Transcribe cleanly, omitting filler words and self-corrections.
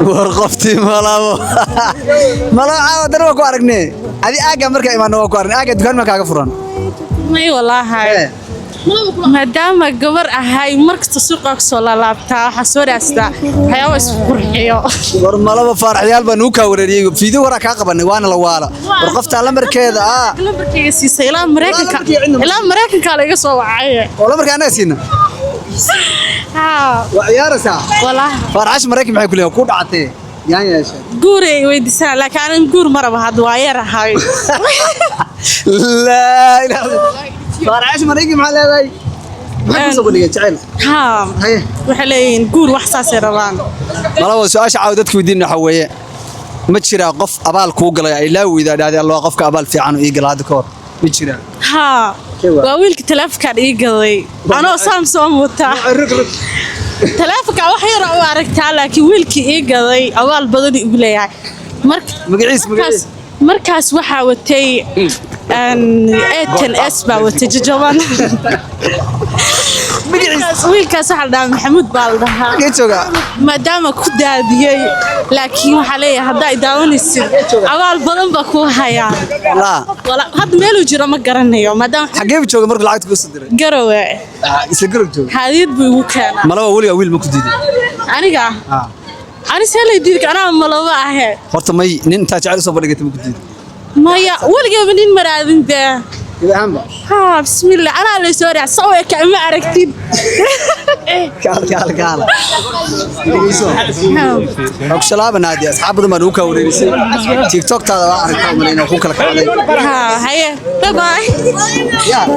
ورقفتي ملابو عاود أنا وكو أرقني هذه آجا مركا إيمان وكو أرقني آجا دكان ما كاغا فران may والله maadaama gabar ahay markasta suuqa soo laabtaa waxa soo raastaa waxyaabo isku qurxiyo war malaba farxiyal baan u ka wareeriyay fiido wara ka qabanay waana la waala warqafta lambarkeeda lambarkeega siisay ilaa Mareykanka laga soo wacay oo lambarka ana siina wa ciyaarasa والله farxash Mareykan maxay ku leeyahay ku dhacatay yaan yeeshay guuray weydiisan laakiin aan guur maraba had waa yarahay la ilaaha farxash Mareykan maxay leedahay maxay soo bandhigay jacayl waxay leeyihiin guur wax saasay rabaan malaba su'aasha caawdadku wadiin waxa weeye ma jira qof abaal ku galay ilaa weydaa dhaadii Allah qofka abaal fiican ii galay koor ma jira waa wiilka telefoonka ii gaday anoo Samsung wata telefoonka wax yar oo aragtaa laakiin wiilkii ii gaday abaal badan igu leeyahay markaas waxa watay ATS baa watay jajaban wiilkaas waxa la Maxamuud baa la dhahaa maadaama ku daadiyay laakiin waxa leeyahay hadaa idaawanaysid abaal badan baa ku hayaa wala had meel uu jiro ma garanayo maadaama xagee jooga markuu lacagta ku soo diray garowe isla garow jooga hadiyad buu ugu keenay malaba waliga wiil ma ku diiday aniga سهل يديك أنا ملواه horta may nin inta jacayl soo bandhigay ma ku diiday maya waliga nin maraadin daa ibaanba بسم الله أنا اللي سوري سويك ما عرفتين قال أكشلاب نادي أصحاب المروكة وريسي تيك توك ترى أعرف ملينا أخوك لك علي هيا باي باي